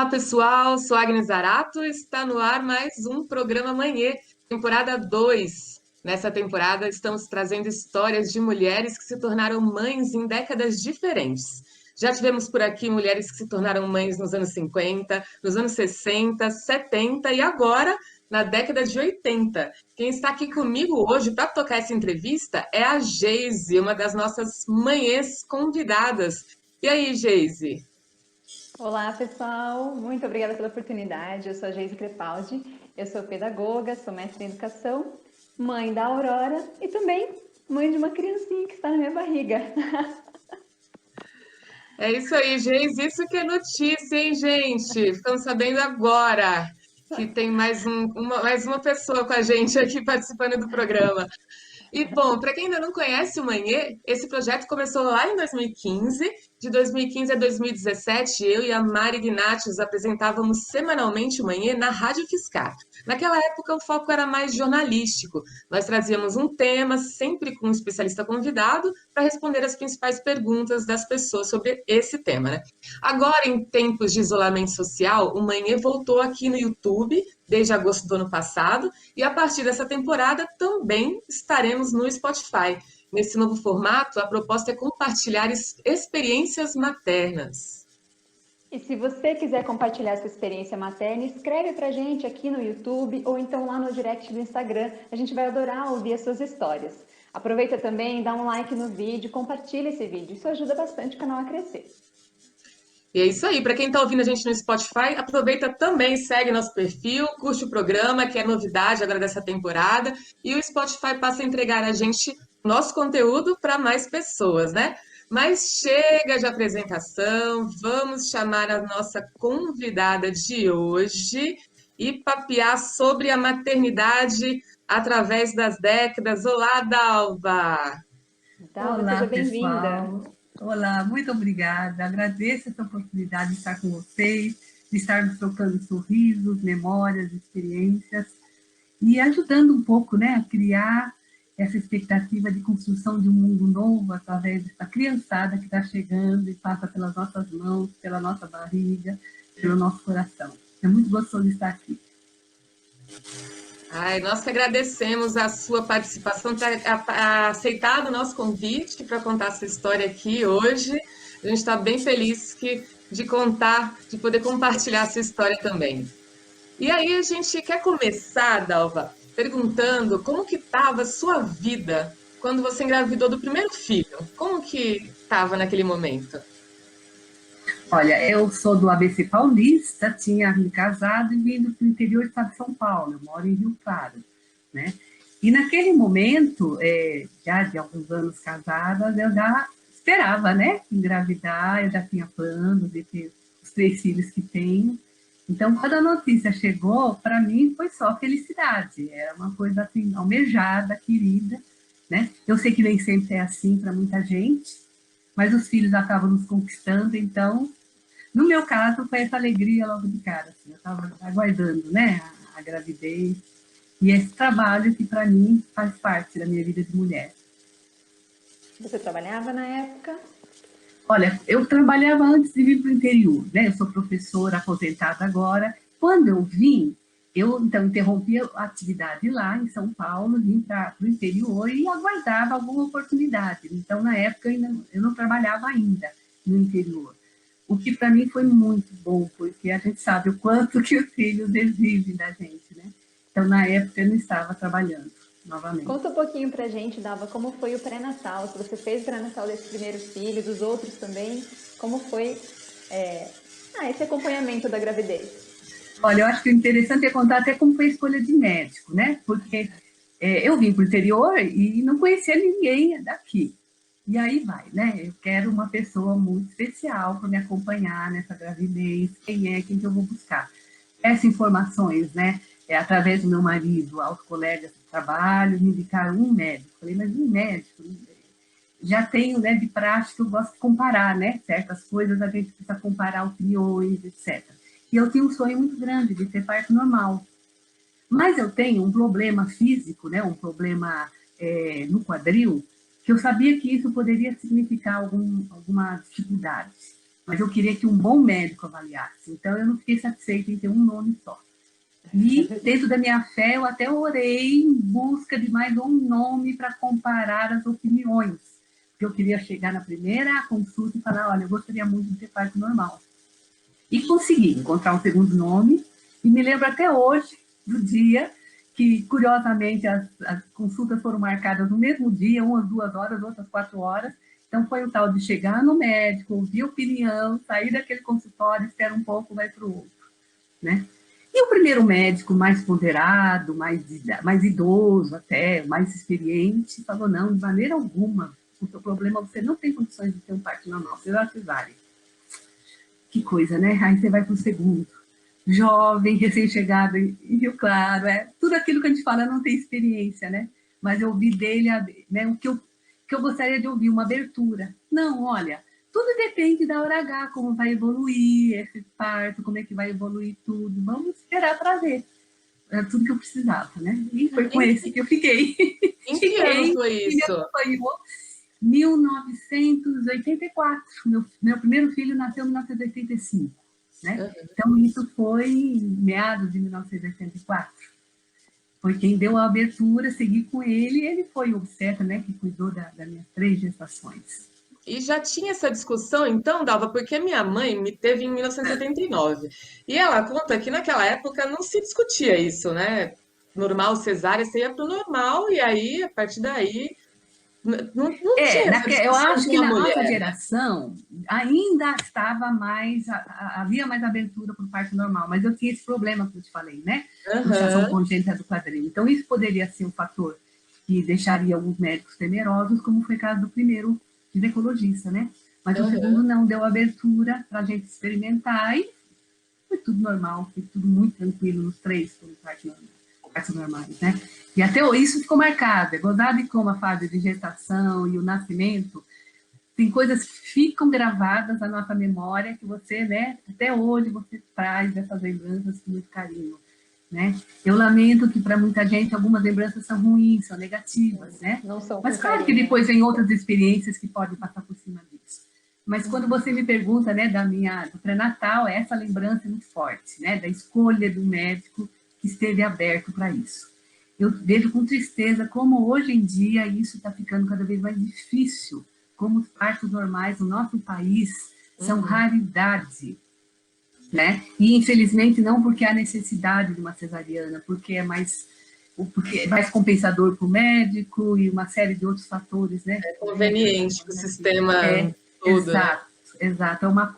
Olá, pessoal. Sou Agnes Zarato. Está no ar mais um programa Manhã, temporada 2. Nessa temporada, estamos trazendo histórias de mulheres que se tornaram mães em décadas diferentes. Já tivemos por aqui mulheres que se tornaram mães nos anos 50, nos anos 60, 70 e agora na década de 80. Quem está aqui comigo hoje para tocar essa entrevista é a Geise, uma das nossas manhãs convidadas. E aí, Geise? Olá, pessoal. Muito obrigada pela oportunidade. Eu sou a Geise Crepaldi, eu sou pedagoga, sou mestre em educação, mãe da Aurora e também mãe de uma criancinha que está na minha barriga. É isso aí, Geis. Isso que é notícia, hein, gente? Ficamos sabendo agora que tem mais uma pessoa com a gente aqui participando do programa. E, bom, para quem ainda não conhece o Manhê, esse projeto começou lá em 2015. De 2015 a 2017, eu e a Mari Ignatius apresentávamos semanalmente o Manhê na Rádio Fiscar. Naquela época, o foco era mais jornalístico. Nós trazíamos um tema, sempre com um especialista convidado, para responder as principais perguntas das pessoas sobre esse tema, né? Agora, em tempos de isolamento social, o Manhê voltou aqui no YouTube, desde agosto do ano passado, e a partir dessa temporada também estaremos no Spotify. Nesse novo formato, a proposta é compartilhar experiências maternas. E se você quiser compartilhar sua experiência materna, escreve pra gente aqui no YouTube ou então lá no direct do Instagram. A gente vai adorar ouvir as suas histórias. Aproveita também, dá um like no vídeo, compartilha esse vídeo. Isso ajuda bastante o canal a crescer. E é isso aí. Para quem está ouvindo a gente no Spotify, aproveita também, segue nosso perfil, curte o programa, que é novidade agora dessa temporada. E o Spotify passa a entregar a gente nosso conteúdo para mais pessoas, né? Mas chega de apresentação, vamos chamar a nossa convidada de hoje e papear sobre a maternidade através das décadas. Olá, Dalva! Dalva, Olá, seja bem-vinda. pessoal. Olá, muito obrigada. Agradeço essa oportunidade de estar com vocês, de estarmos trocando sorrisos, memórias, experiências e ajudando um pouco, né, a criar essa expectativa de construção de um mundo novo através dessa criançada que está chegando e passa pelas nossas mãos, pela nossa barriga, pelo nosso coração. É muito gostoso estar aqui. Ai, nós que agradecemos a sua participação, ter aceitado o nosso convite para contar essa história aqui hoje. A gente está bem feliz de contar, de poder compartilhar essa história também. E aí a gente quer começar, Dalva, perguntando como que estava a sua vida quando você engravidou do primeiro filho? Como que estava naquele momento? Olha, eu sou do ABC Paulista, tinha me casado e vindo para o interior do estado de São Paulo, eu moro em Rio Claro, né? E naquele momento, já de alguns anos casadas, eu já esperava, né, engravidar, eu já tinha planos de ter os 3 filhos que tenho. Então, quando a notícia chegou, para mim foi só felicidade, era uma coisa assim, almejada, querida, né? Eu sei que nem sempre é assim para muita gente, mas os filhos acabam nos conquistando, então no meu caso, foi essa alegria logo de cara. Assim, eu estava aguardando, né, a gravidez e esse trabalho que, para mim, faz parte da minha vida de mulher. Você trabalhava na época? Olha, eu trabalhava antes de vir para o interior, né? Eu sou professora aposentada agora. Quando eu vim, eu então interrompi a atividade lá em São Paulo, vim para o interior e aguardava alguma oportunidade. Então, na época, eu não trabalhava ainda no interior. O que para mim foi muito bom, porque a gente sabe o quanto que os filhos exigem da gente, né? Então, na época, eu não estava trabalhando novamente. Conta um pouquinho pra gente, Dalva, como foi o pré-natal, se você fez o pré-natal desse primeiro filho, dos outros também, como foi esse acompanhamento da gravidez? Olha, eu acho que o interessante é contar até como foi a escolha de médico, né? Porque eu vim para o interior e não conhecia ninguém daqui. E aí vai, né? Eu quero uma pessoa muito especial para me acompanhar nessa gravidez. Quem que eu vou buscar? Peço informações, né? Através do meu marido, aos colegas de trabalho, me indicaram um médico. Falei, mas um médico? Já tenho, né, de prática, eu gosto de comparar, né? Certas coisas a gente precisa comparar opiniões, etc. E eu tenho um sonho muito grande de ter parto normal. Mas eu tenho um problema físico, né? Um problema no quadril, que eu sabia que isso poderia significar alguma dificuldade. mas eu queria que um bom médico avaliasse. Então, eu não fiquei satisfeita em ter um nome só. E, dentro da minha fé, eu até orei em busca de mais um nome para comparar as opiniões. Porque eu queria chegar na primeira consulta e falar, olha, eu gostaria muito de ter parto normal. E consegui encontrar um segundo nome, e me lembro até hoje do dia que, curiosamente, as consultas foram marcadas no mesmo dia, umas 2 horas, outras 4 horas. Então, foi o tal de chegar no médico, ouvir opinião, sair daquele consultório, espera um pouco, vai para o outro, né? E o primeiro médico mais ponderado, mais idoso até, mais experiente, falou, não, de maneira alguma, o seu problema, você não tem condições de ter um parto normal, você vai cesárea. Que coisa, né? Aí você vai para o segundo. Jovem, recém-chegado em Rio Claro, tudo aquilo que a gente fala não tem experiência, né? Mas eu ouvi dele, né, o que eu gostaria de ouvir, uma abertura. Não, olha, tudo depende da hora H, como vai evoluir esse parto, como é que vai evoluir tudo. Vamos esperar para ver. Era tudo que eu precisava, né? E foi com esse que eu fiquei. Em que ano Fiquei, foi e me isso? acompanhou 1984. Meu primeiro filho nasceu em 1985, né? Então, isso foi em meados de 1984. Foi quem deu a abertura, segui com ele, e ele foi o obstetra, né, que cuidou das minhas 3 gestações. E já tinha essa discussão, então, Dalva, porque minha mãe me teve em 1979. E ela conta que naquela época não se discutia isso, né? Normal, cesárea, você ia pro normal, e aí, a partir daí, não tinha essa Eu discussão acho com que a na nossa mulher. geração ainda estava mais, havia mais abertura para o parto normal, mas eu tinha esse problema que eu te falei, né? Luxação Aham, congênita do quadril. Então, isso poderia ser um fator que deixaria alguns médicos temerosos, como foi o caso do primeiro ginecologista, né? Mas o segundo aham. não deu abertura para a gente experimentar e foi tudo normal, foi tudo muito tranquilo nos 3 partos normais, né? E até isso ficou marcado, é gozado de como a fase de gestação e o nascimento, tem coisas que ficam gravadas na nossa memória que você, né, até hoje você traz essas lembranças com muito carinho, né? Eu lamento que para muita gente algumas lembranças são ruins, são negativas, né? Não são Mas com claro que carinho, depois né? vem outras experiências que podem passar por cima disso. Mas quando você me pergunta, né, do pré-natal, é essa lembrança muito forte, né, da escolha do médico que esteve aberto para isso. Eu vejo com tristeza como hoje em dia isso está ficando cada vez mais difícil, como os partos normais no nosso país são raridade, né? E infelizmente não porque há necessidade de uma cesariana, porque é mais compensador para o médico e uma série de outros fatores, né? É Que entram conveniente para o aqui. sistema todo, né? Exato, exato. É uma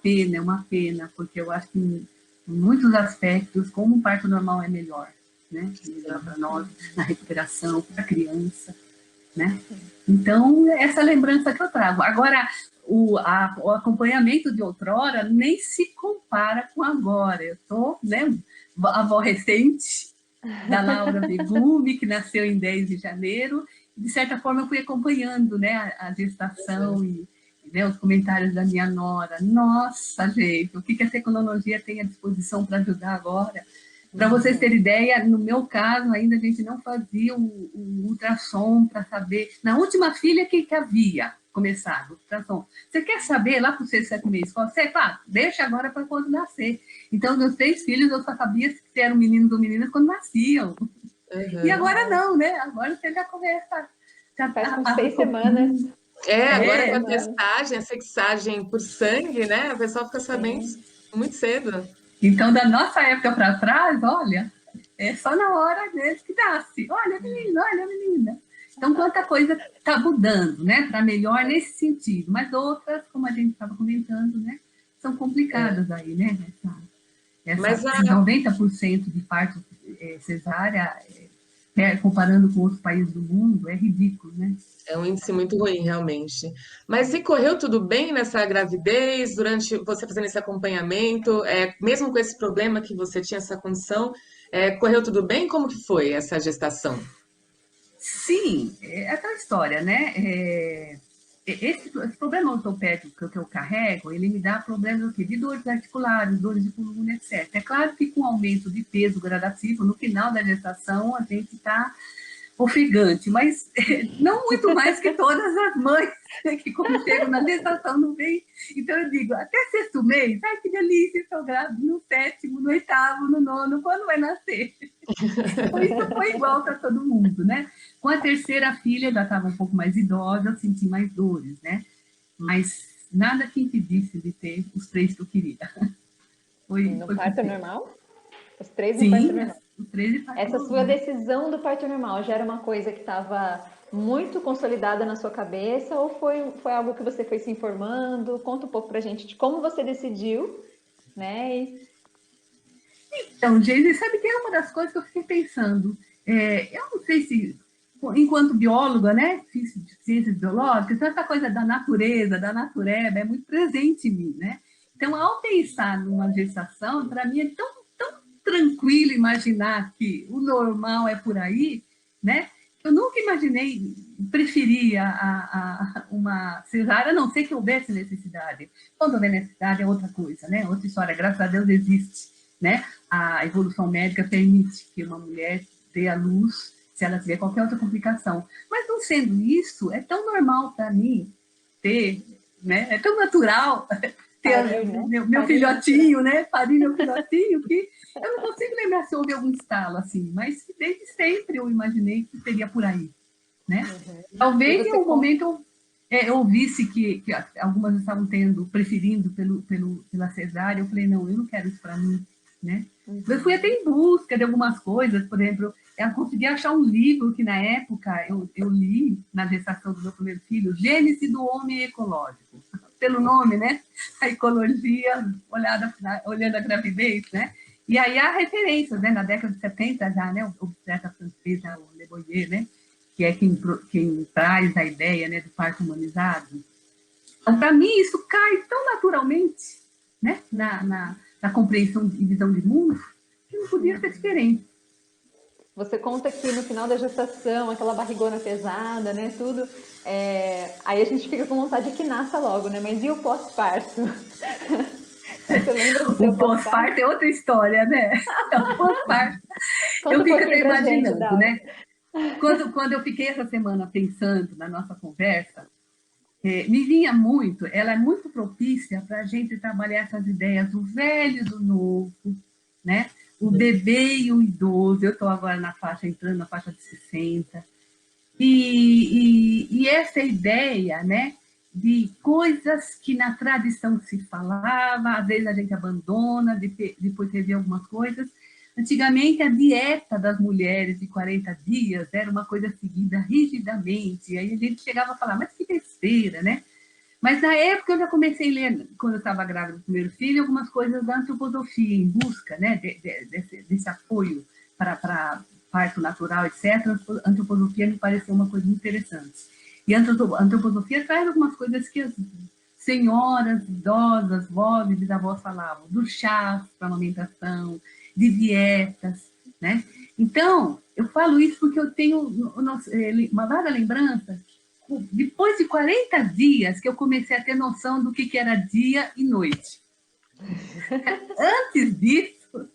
pena, porque eu acho que em muitos aspectos, como o parto normal é melhor, né? Melhor para nós, na recuperação, para a criança, né? Então, essa lembrança que eu trago. Agora, o acompanhamento de outrora nem se compara com agora. Eu estou, né, avó recente da Laura Begumi, que nasceu em 10 de janeiro, e, de certa forma, eu fui acompanhando, né, a gestação e, né, os comentários da minha nora. Nossa, gente, o que a tecnologia tem à disposição para ajudar agora? Para vocês terem ideia, no meu caso, ainda a gente não fazia o ultrassom para saber. Na última filha que havia começado o ultrassom. Você quer saber lá para o 6, 7 meses? Você, claro, deixa agora para quando nascer. Então, meus 3 filhos, eu só sabia se eram meninos ou meninas quando nasciam. E Aham. agora não, né? Agora você já começa. Faz com 6 semanas. É, agora com a Semanas. testagem, a sexagem por sangue, né? O pessoal fica sabendo Sim. muito cedo. Então, da nossa época para trás, olha, é só na hora deles que nasce. Olha, menina, olha, menina. Então, quanta coisa está mudando, né? Para melhor nesse sentido. Mas outras, como a gente estava comentando, né? São complicadas aí, né? Mas Esses 90% de parto cesárea, comparando com outros países do mundo, é ridículo, né? é um índice muito ruim, realmente. Mas e correu tudo bem nessa gravidez, durante você fazendo esse acompanhamento, mesmo com esse problema que você tinha essa condição, correu tudo bem? Como que foi essa gestação? Sim, é aquela história, né? Esse problema ortopédico que eu carrego, ele me dá problemas de dores articulares, dores de coluna, etc. É claro que com o aumento de peso gradativo, no final da gestação, a gente está ofegante, mas não muito mais que todas as mães, né, que como chegam na gestação não vem. Então eu digo, até sexto mês, ai que delícia, estou grávida no sétimo, no oitavo, no nono, quando vai nascer? Então, isso foi igual para todo mundo, né? Com a terceira filha, já estava um pouco mais idosa, eu senti mais dores, né? Mas nada que impedisse de ter os 3 que eu queria. No Foi parto perfeito. normal? Os 3 no parto Sim, normal. os 3 de parto Essa sua normal. decisão do parto normal já era uma coisa que estava muito consolidada na sua cabeça ou foi algo que você foi se informando? Conta um pouco pra gente de como você decidiu, né? Então, Geise, sabe que é uma das coisas que eu fiquei pensando. Eu não sei se, enquanto bióloga, né, fiz ciências biológicas, então essa coisa da natureza, da natureba, é muito presente em mim, né? Então, ao pensar numa gestação, para mim é tão tranquilo imaginar que o normal é por aí, né? Eu nunca imaginei, preferia uma cesárea, a não ser que houvesse necessidade. Quando houver necessidade é outra coisa, né? Outra história, graças a Deus existe, né? A evolução médica permite que uma mulher dê à luz se ela tiver qualquer outra complicação. Mas não sendo isso, é tão normal para mim ter, né? É tão natural ter Parir, né? meu Parir filhotinho, né? Parir meu filhotinho, que eu não consigo lembrar se houve algum estalo assim, mas desde sempre eu imaginei que seria por aí, né? Uhum. Talvez em algum momento eu ouvisse que algumas estavam preferindo pela cesárea, eu falei, não, eu não quero isso para mim, né? Uhum. Eu fui até em busca de algumas coisas, por exemplo, eu consegui achar um livro que na época eu li na gestação do meu primeiro filho, Gênese do Homem Ecológico, pelo nome, né? A ecologia olhando a gravidez, né? E aí há referências, né? Na década de 70 já, né? O obstetra francês, o Le Boyer, né? Que é quem traz a ideia, né, do parto humanizado. Então, para mim, isso cai tão naturalmente, né, na compreensão e visão de mundo, que não podia ser diferente. Você conta que no final da gestação, aquela barrigona pesada, né, tudo, aí a gente fica com vontade de que nasça logo, né? Mas e o pós-parto? Você lembra do seu O pós-parto? pós-parto é outra história, né? O pós-parto, Conta eu um fico pouquinho até pra gente, imaginando, Dalva. né? Quando eu fiquei essa semana pensando na nossa conversa, me vinha muito, ela é muito propícia para a gente trabalhar essas ideias do velho e do novo, né? O bebê e o idoso, eu estou agora entrando na faixa de 60, e essa ideia, né, de coisas que na tradição se falava, às vezes a gente abandona, depois revê algumas coisas. Antigamente, a dieta das mulheres de 40 dias era uma coisa seguida rigidamente, e aí a gente chegava a falar, mas que besteira, né? Mas na época eu já comecei a ler, quando eu estava grávida do primeiro filho, algumas coisas da antroposofia, em busca, né, desse apoio para parto natural, etc. A antroposofia me pareceu uma coisa interessante. E a antroposofia traz algumas coisas que as senhoras, idosas, vós e bisavós falavam, do chá para amamentação, de dietas, né? Então, eu falo isso porque eu tenho uma vaga lembrança depois de 40 dias que eu comecei a ter noção do que era dia e noite. Antes disso,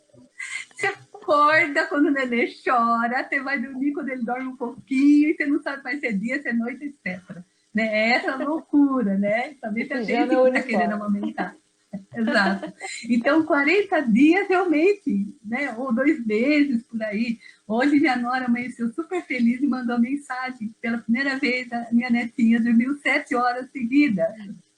você acorda quando o nenê chora, você vai dormir quando ele dorme um pouquinho, e você não sabe mais se é dia, se é noite, etc. Né? É essa loucura, né? Também tem gente Pijama é que o está querendo uniforme. amamentar. Exato. Então, 40 dias realmente, né? Ou 2 meses por aí. Hoje, minha nora amanheceu super feliz e mandou mensagem. Pela primeira vez, a minha netinha dormiu 7 horas seguidas.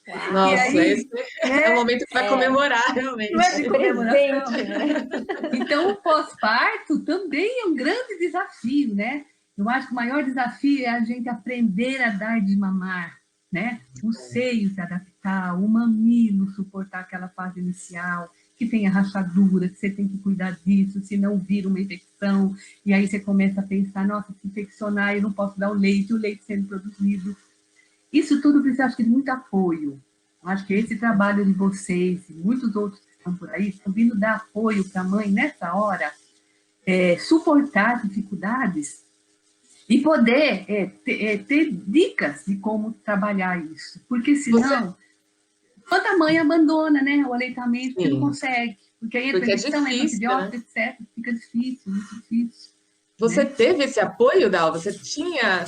Uau! E Nossa, aí, esse é o né? momento que vai comemorar, Não é realmente. de comemoração. Presente, né? Então, o pós-parto também é um grande desafio, né? Eu acho que o maior desafio é a gente aprender a dar de mamar, né? O seio se adaptar, o mamilo suportar aquela fase inicial, que tem a rachadura, que você tem que cuidar disso, se não vira uma infecção, e aí você começa a pensar, nossa, se infeccionar, eu não posso dar o leite sendo produzido. Isso tudo precisa, acho que, de muito apoio. Eu acho que esse trabalho de vocês e muitos outros que estão por aí estão vindo dar apoio para a mãe nessa hora, suportar dificuldades e poder ter dicas de como trabalhar isso. Porque Você, senão, quando a mãe abandona, né, o aleitamento, porque não sim, consegue, porque aí entra porque é injeção, entra difícil, né? antibiótico, etc., fica difícil, muito difícil. Você né? teve esse apoio, Dal? Você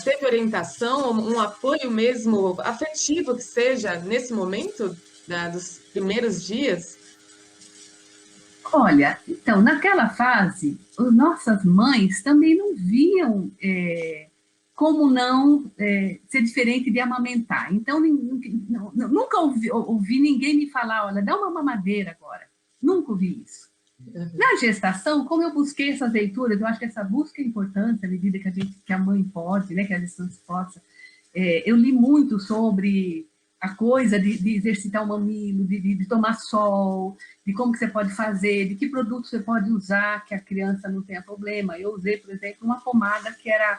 teve orientação, um apoio mesmo afetivo que seja nesse momento dos primeiros dias? Olha, então, naquela fase, as nossas mães também não viam como não ser diferente de amamentar. Então, nunca ouvi ninguém me falar, olha, dá uma mamadeira agora. Nunca ouvi isso. Na gestação, como eu busquei essas leituras, eu acho que essa busca é importante à medida que a mãe pode, né, que a gestante possa. Eu li muito sobre a coisa de exercitar o mamilo, de tomar sol, de como que você pode fazer, de que produto você pode usar que a criança não tenha problema. Eu usei, por exemplo, uma pomada que era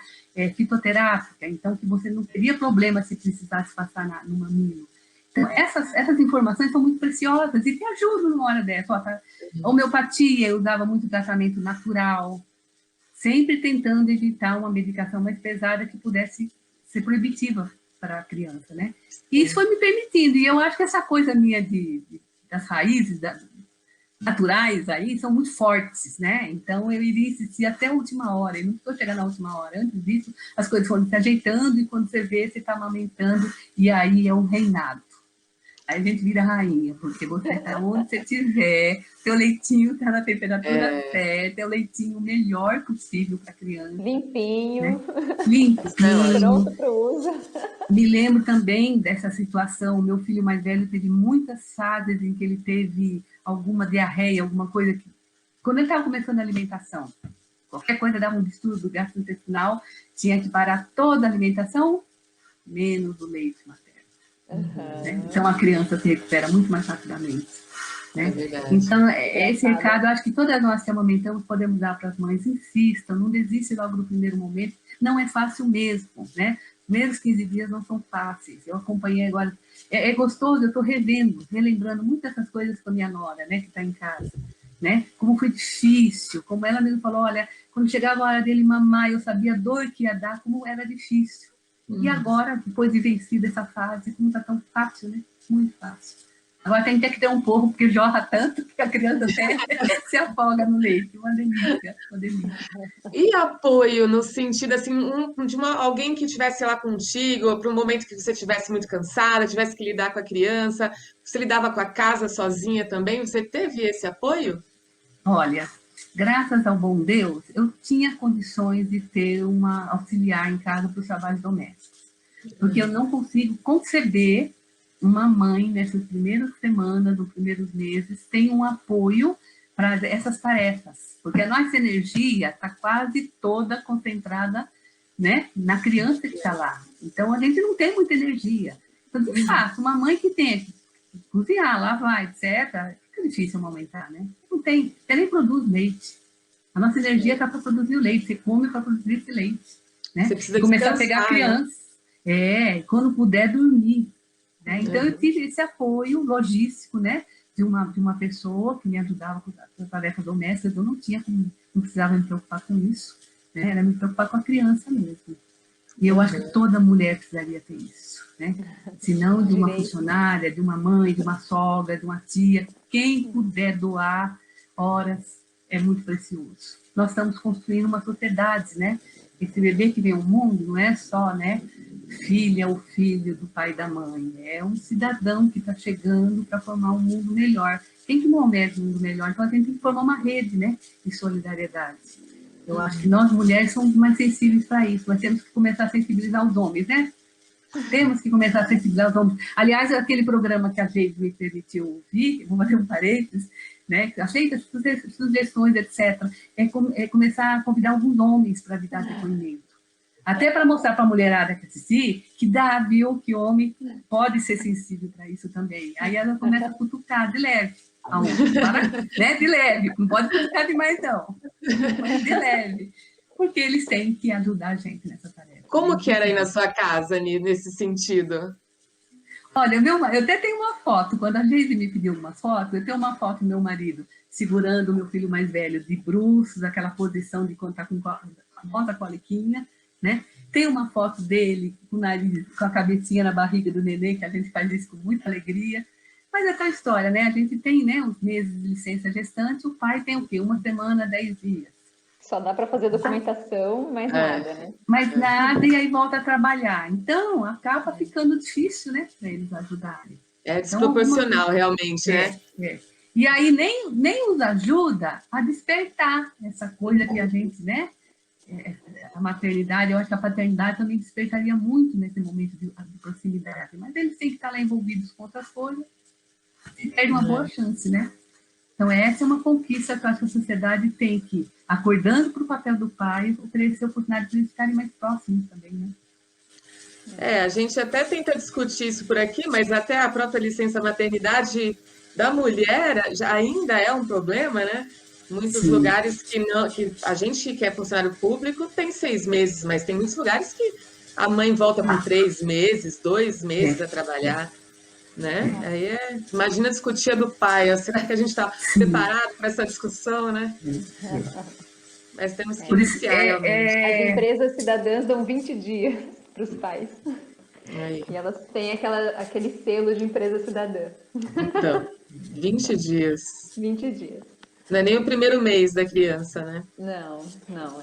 fitoterápica, então que você não teria problema se precisasse passar no mamilo. Então, essas informações são muito preciosas e te ajudam numa hora dessa. Homeopatia, eu usava muito tratamento natural, sempre tentando evitar uma medicação mais pesada que pudesse ser proibitiva para a criança, né? E isso foi me permitindo, e eu acho que essa coisa minha das raízes naturais aí são muito fortes, né? Então eu iria insistir até a última hora, e não estou chegando à última hora. Antes disso, as coisas foram se ajeitando, e quando você vê, você está amamentando, e aí é um reinado. Aí a gente vira rainha, porque você está onde você estiver, seu leitinho está na temperatura certa, é o leitinho melhor possível para a criança, né? Limpinho, Isso é Limpinho. pronto para o uso. Me lembro também dessa situação, o meu filho mais velho teve muitas fases em que ele teve alguma diarreia, alguma coisa que... Quando ele estava começando a alimentação, qualquer coisa dava um distúrbio gastrointestinal, tinha que parar toda a alimentação, menos o leite materno. Né? Então, a criança se recupera muito mais rapidamente. Né? é verdade. Então, esse recado, eu acho que todas nós que amamentamos podemos dar para as mães. Insistam, não desistam logo no primeiro momento. Não é fácil mesmo, né? Os primeiros 15 dias não são fáceis. Eu acompanhei agora. É gostoso, eu estou relembrando muitas dessas coisas com a minha nora, né, que está em casa. Né? Como foi difícil, como ela mesmo falou, olha, quando chegava a hora dele mamar, eu sabia a dor que ia dar, como era difícil. E agora, depois de vencida essa fase, como está tão fácil, né? Muito fácil. Agora tem que ter um pouco, porque jorra tanto que a criança até se afoga no leite. Uma delícia, uma delícia. E apoio no sentido assim, alguém que estivesse lá contigo, para um momento que você estivesse muito cansada, tivesse que lidar com a criança, você lidava com a casa sozinha também, você teve esse apoio? Olha, graças ao bom Deus, eu tinha condições de ter uma auxiliar em casa para os trabalhos domésticos. Porque eu não consigo conceber uma mãe nessas primeiras semanas, nos primeiros meses, tem um apoio para essas tarefas. Porque a nossa energia está quase toda concentrada, né, na criança que está lá. Então, a gente não tem muita energia. Então, de fato, uma mãe que tem que cozinhar, lavar, etc., fica difícil amamentar, né? Não tem, você nem produz leite. A nossa energia está para produzir o leite, você come para produzir esse leite. Né? Você E precisa começar a pegar a descansar, né? criança. Quando puder dormir. Né? Então, eu tive esse apoio logístico, né? De uma pessoa que me ajudava com as tarefas domésticas. Eu não precisava me preocupar com isso. Né? Era me preocupar com a criança mesmo. E eu acho que toda mulher precisaria ter isso. Né? Se não de uma funcionária, de uma mãe, de uma sogra, de uma tia, quem puder doar horas é muito precioso. Nós estamos construindo uma sociedade, né? Esse bebê que vem ao mundo não é só, né, filha ou filho do pai e da mãe, é um cidadão que está chegando para formar um mundo melhor. Quem que almeja um mundo melhor? Então a gente tem que formar uma rede, né, de solidariedade. Eu acho que nós mulheres somos mais sensíveis para isso, mas temos que começar a sensibilizar os homens, né? Temos que começar a sensibilizar os homens. Aliás, aquele programa que a gente me permitiu ouvir, vou fazer um parênteses, né? Aceita sugestões, etc. Começar a convidar alguns homens para dar depoimento. Até para mostrar para a mulherada que assistir que dá, viu, que homem pode ser sensível para isso também. Aí ela começa a cutucar de leve. Né? De leve, não pode cutucar demais, não. Mas de leve. Porque eles têm que ajudar a gente nessa tarefa. Como que era aí na sua casa, nesse sentido? Olha, eu até tenho uma foto. Quando a Geise me pediu uma foto, eu tenho uma foto do meu marido segurando o meu filho mais velho de bruços, aquela posição de quando está com a famosa coliquinha, né? Tem uma foto dele com o nariz, com a cabecinha na barriga do neném, que a gente faz isso com muita alegria. Mas é aquela história, né? A gente tem, né, uns meses de licença gestante, o pai tem o quê? 1 semana, 10 dias. Só dá para fazer documentação, mais nada, né? Mais nada, e aí volta a trabalhar. Então, acaba ficando difícil, né, para eles ajudarem. É Então, alguma desproporcional, realmente, né? E aí nem os ajuda a despertar essa coisa que a gente, né? A maternidade, eu acho que a paternidade também despertaria muito nesse momento de proximidade, mas eles têm que estar lá envolvidos com outras coisas e perde uma boa chance, né? Então, essa é uma conquista que eu acho que a sociedade tem que, acordando para o papel do pai, oferecer oportunidade para eles ficarem mais próximos também, né? A gente até tenta discutir isso por aqui, mas até a própria licença maternidade da mulher ainda é um problema, né? Muitos Sim. lugares que não, que a gente que é funcionário público tem 6 meses, mas tem muitos lugares que a mãe volta com 3 meses, 2 meses a trabalhar, né? Aí imagina discutir a do pai. Será que a gente está preparado para essa discussão, né? Mas temos que Por isso, iniciar realmente. As empresas cidadãs dão 20 dias para os pais. Aí. E elas têm aquele selo de empresa cidadã. Então, 20 dias. 20 dias. Não é nem o primeiro mês da criança, né? Não,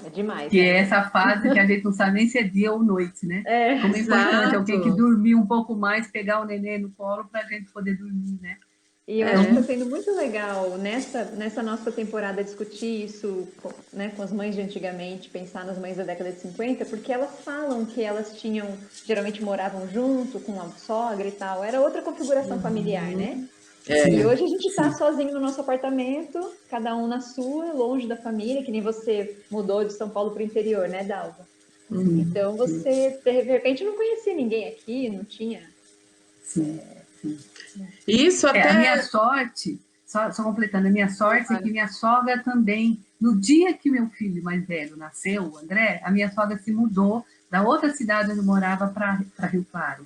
é demais. que né? é essa fase que a gente não sabe nem se é dia ou noite, né? Como é importante alguém que Exato. dormir um pouco mais, pegar o neném no colo para a gente poder dormir, né? E eu acho que está sendo muito legal nessa nossa temporada discutir isso, né, com as mães de antigamente, pensar nas mães da década de 50, porque elas falam que elas geralmente moravam junto com a sogra e tal, era outra configuração familiar, né? E hoje a gente está sozinho no nosso apartamento, cada um na sua, longe da família, que nem você mudou de São Paulo para o interior, né, Dalva? Então você, de repente, não conhecia ninguém aqui, não tinha. Sim. Isso até. A minha sorte, só completando, a minha sorte é que minha sogra também, no dia que meu filho mais velho nasceu, o André, a minha sogra se mudou da outra cidade onde eu morava para Rio Claro.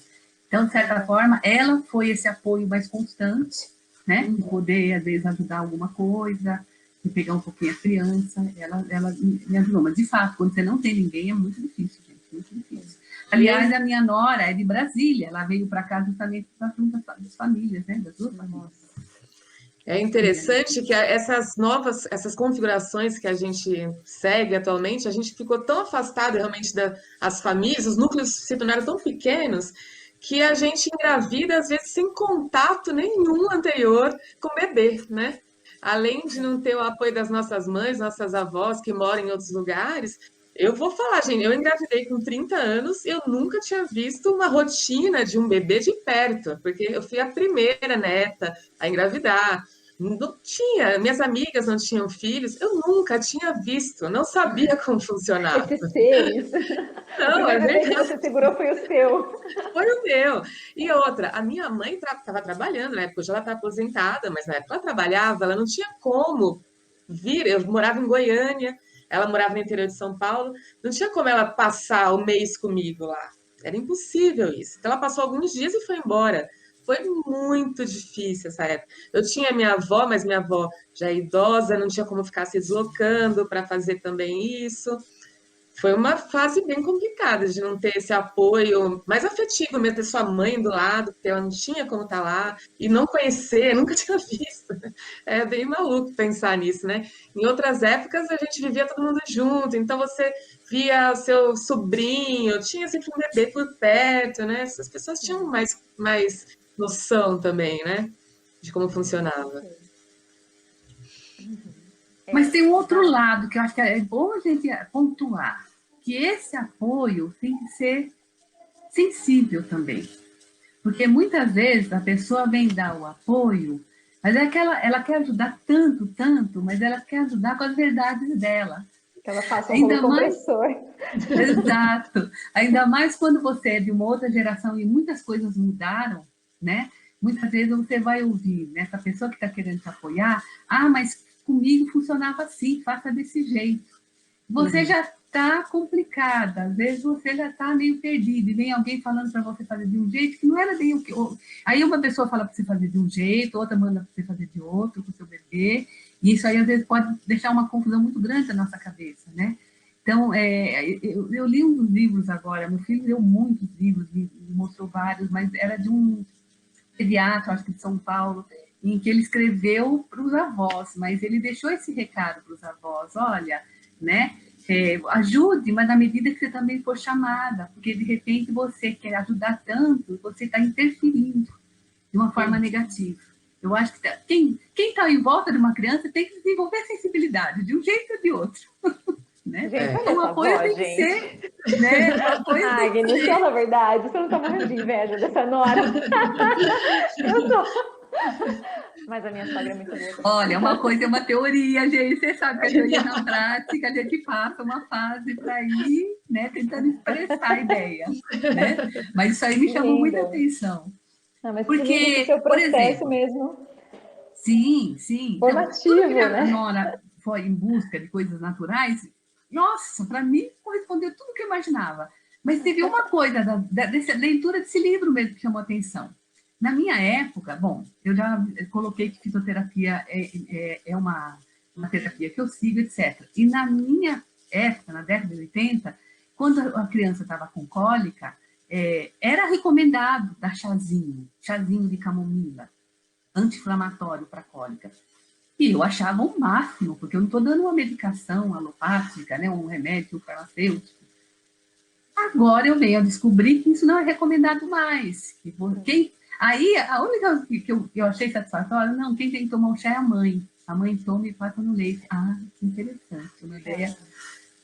Então, de certa forma, ela foi esse apoio mais constante, né? De poder, às vezes, ajudar alguma coisa, de pegar um pouquinho a criança. Ela me ajudou. Mas, de fato, quando você não tem ninguém, é muito difícil, gente. Muito difícil. Aliás, a minha nora é de Brasília. Ela veio para cá justamente para juntar das famílias, né? Das duas famílias. É interessante que essas configurações que a gente segue atualmente, a gente ficou tão afastado realmente das famílias, os núcleos se tornaram tão pequenos que a gente engravida, às vezes, sem contato nenhum anterior com o bebê, né? Além de não ter o apoio das nossas mães, nossas avós que moram em outros lugares, eu vou falar, gente, eu engravidei com 30 anos e eu nunca tinha visto uma rotina de um bebê de perto, porque eu fui a primeira neta a engravidar. Não tinha, minhas amigas não tinham filhos, eu nunca tinha visto, não sabia como funcionava. Esses seres. O Não, é primeiro bebê que verdade. você segurou foi o seu. Foi o meu. E outra, a minha mãe estava trabalhando, na época hoje ela está aposentada, mas na época ela trabalhava, ela não tinha como vir. Eu morava em Goiânia, ela morava no interior de São Paulo, não tinha como ela passar o mês comigo lá. Era impossível isso. Então ela passou alguns dias e foi embora. Foi muito difícil essa época. Eu tinha minha avó, mas minha avó já é idosa, não tinha como ficar se deslocando para fazer também isso. Foi uma fase bem complicada de não ter esse apoio mais afetivo mesmo, ter sua mãe do lado, porque ela não tinha como estar lá, e não conhecer, nunca tinha visto. É bem maluco pensar nisso, né? Em outras épocas a gente vivia todo mundo junto, então você via o seu sobrinho, tinha sempre um bebê por perto, né? Essas pessoas tinham mais noção também, né? De como funcionava. Mas tem um outro lado que eu acho que é bom a gente pontuar, que esse apoio tem que ser sensível também. Porque muitas vezes a pessoa vem dar o apoio, mas é que ela quer ajudar tanto, tanto, mas ela quer ajudar com as verdades dela. Que ela faça um Ainda rolo mais, compressor. exato. Ainda mais quando você é de uma outra geração e muitas coisas mudaram, né? Muitas vezes você vai ouvir nessa pessoa que está querendo te apoiar, mas comigo funcionava assim, faça desse jeito. Você já está complicada, às vezes você já está meio perdido, e vem alguém falando para você fazer de um jeito que não era bem o que... Aí uma pessoa fala para você fazer de um jeito, outra manda para você fazer de outro, com o seu bebê, e isso aí às vezes pode deixar uma confusão muito grande na nossa cabeça, né? Então, eu li um dos livros agora, meu filho leu muitos livros, me mostrou vários, mas era de um pediatra, acho que de São Paulo, em que ele escreveu para os avós, mas ele deixou esse recado para os avós, olha, né? Ajude, mas na medida que você também for chamada, porque de repente você quer ajudar tanto, você está interferindo de uma forma negativa. Eu acho que quem está em volta de uma criança tem que desenvolver sensibilidade, de um jeito ou de outro. Né? Gente, olha Então, essa uma coisa voz, tem que gente. ser, né? Uma coisa tem que Agnes, ser. fala a verdade, você não tá morrendo de inveja dessa nora? Eu tô. Mas a minha sogra é muito boa também. Olha, uma coisa é uma teoria, gente. Você sabe que a teoria na prática, a gente passa uma fase para ir, né, tentando expressar a ideia, né? Mas isso aí me Que chamou muita lindo. atenção. Não, mas que lindo esse Porque, seu por processo exemplo, mesmo sim, sim. Então, tudo que formativo, a né? Nora foi em busca de coisas naturais, nossa, para mim correspondeu tudo que eu imaginava. Mas teve uma coisa dessa leitura desse livro mesmo que chamou atenção. Na minha época, bom, eu já coloquei que fisioterapia é uma terapia que eu sigo, etc. E na minha época, na década de 80, quando a criança estava com cólica, era recomendado dar chazinho de camomila, anti-inflamatório para cólica. E eu achava o máximo, porque eu não estou dando uma medicação alopática, né, um remédio farmacêutico. Agora eu venho a descobrir que isso não é recomendado mais. Aí, a única coisa que eu achei satisfatória, não, quem tem que tomar o chá é a mãe. A mãe toma e passa no leite. Ah, que interessante,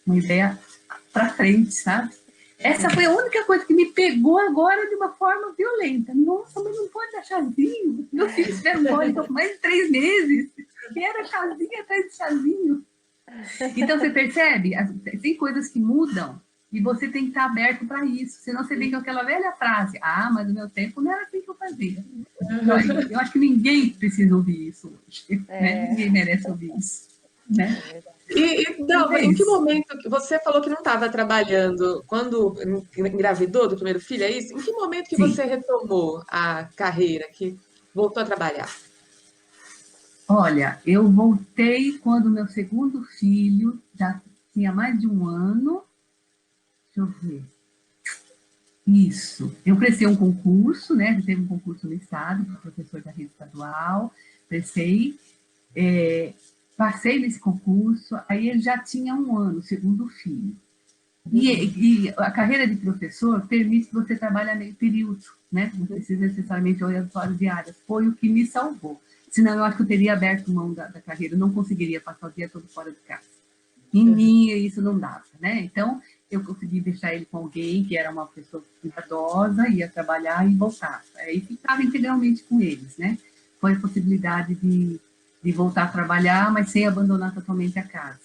uma ideia para frente, sabe? Essa foi a única coisa que me pegou agora de uma forma violenta. Nossa, mas não pode dar chazinho? Meus filhos tiveram cólica por mais de 3 meses. E era chazinho atrás de chazinho. Então, você percebe? Tem coisas que mudam e você tem que estar aberto para isso. Senão você vem com aquela velha frase: ah, mas no meu tempo não era assim que eu fazia. Eu acho que ninguém precisa ouvir isso hoje. Né? Ninguém merece ouvir isso. Né? Dalva, É em que isso. momento que você falou que não estava trabalhando quando engravidou do primeiro filho, é isso? Em que momento que Sim. você retomou a carreira, que voltou a trabalhar? Olha, eu voltei quando meu segundo filho já tinha mais de 1 ano. Deixa eu ver. Isso. Eu prestei um concurso, né? Teve um concurso no estado para professor da rede estadual. Prestei, passei nesse concurso. Aí ele já tinha 1 ano, segundo filho. E a carreira de professor permite que você trabalhe meio período, né? Não precisa necessariamente horas diárias. Foi o que me salvou. Senão eu acho que eu teria aberto mão da carreira, eu não conseguiria passar o dia todo fora de casa. Em mim, isso não dava, né? Então, eu consegui deixar ele com alguém que era uma pessoa cuidadosa, ia trabalhar e voltava. E ficava integralmente com eles, né? Foi a possibilidade de voltar a trabalhar, mas sem abandonar totalmente a casa,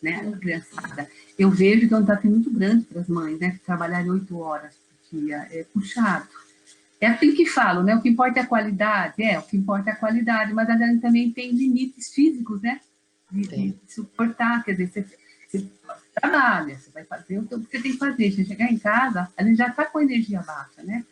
né? A criançada. Eu vejo que é um desafio muito grande para as mães, né? Trabalhar 8 horas por dia é puxado. É assim que falo, né? O que importa é a qualidade, o que importa é a qualidade, mas a gente também tem limites físicos, né? De suportar, quer dizer, você trabalha, você vai fazer o que você tem que fazer. Você chegar em casa, a gente já está com a energia baixa, né?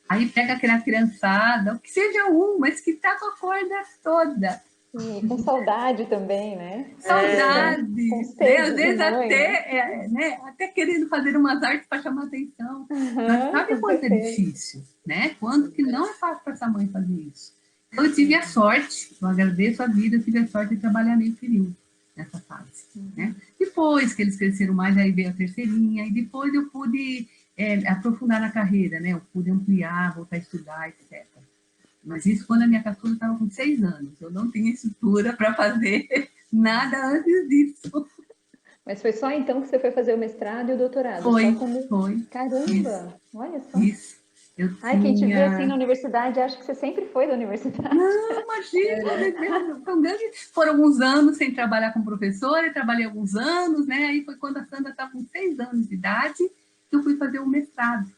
Aí pega aquela criançada, o que seja mas que está com a corda toda. E com saudade também, né? Com Saudade, né? Às sede de vezes mãe, né? até, né? Até querendo fazer umas artes para chamar atenção. Mas Uhum, sabe com quanto é certeza. difícil, né? Quanto que não é fácil para essa mãe fazer isso. Então, eu tive a sorte, eu agradeço a vida, eu tive a sorte de trabalhar meio período nessa fase, né? Depois que eles cresceram mais, aí veio a terceirinha, e depois eu pude aprofundar na carreira, né? Eu pude ampliar, voltar a estudar, etc. Mas isso quando a minha caçula estava com 6 anos. Eu não tinha estrutura para fazer nada antes disso. Mas foi só então que você foi fazer o mestrado e o doutorado? Só Foi, quando. foi. Isso, Caramba! Olha só. isso. Eu Ai, quem te vê assim na tinha... universidade acha que você sempre foi da universidade. Não, imagina, foram alguns anos sem trabalhar com professora, eu trabalhei alguns anos, né? Aí foi quando a Sandra estava com 6 anos de idade que eu fui fazer o mestrado,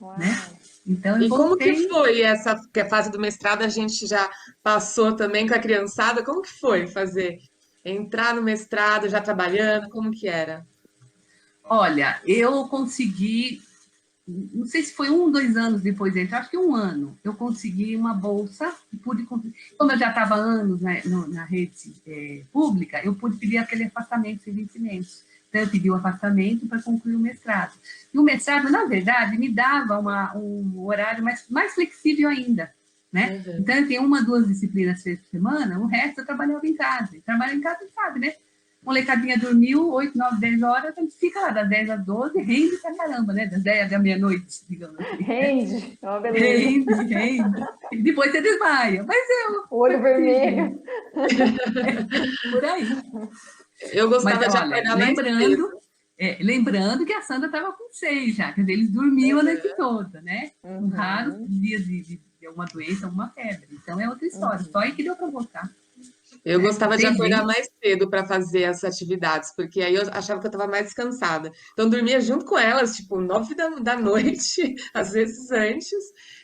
Uau! né? Então eu E como que voltei. foi essa que a fase do mestrado? A gente já passou também com a criançada. Como que foi fazer? Entrar no mestrado já trabalhando? Como que era? Olha, eu consegui, não sei se foi 2 anos depois dele, acho que 1 ano, eu consegui uma bolsa, pude conseguir, como eu já estava anos na rede pública, eu pude pedir aquele afastamento sem vencimentos. Então, eu pedi o afastamento para concluir o mestrado. E o mestrado, na verdade, me dava um horário mais flexível ainda, né? Uhum. Então, eu tenho 1, 2 disciplinas 6 por semana, o resto eu trabalhava em casa. E trabalhar em casa, sabe, né? molecadinha dormiu 8, 9, 10 horas, a gente fica lá das 10 às 12, rende pra caramba, né? Das 10 à meia-noite, digamos assim. Rende, ó, beleza. Rende. E depois você desmaia. Mas O olho vermelho. por aí. Eu Mas, gostava de olha, acordar mais cedo. lembrando que a Sandra estava com 6 já, quer dizer, eles dormiam a noite toda, né? Com raros dias de alguma doença, alguma febre. Então é outra história. Só aí que deu para voltar. Eu Né? gostava de Tem acordar gente. mais cedo para fazer essas atividades, porque aí eu achava que eu estava mais descansada. Então, dormia junto com elas, tipo, 9 da noite, às vezes antes,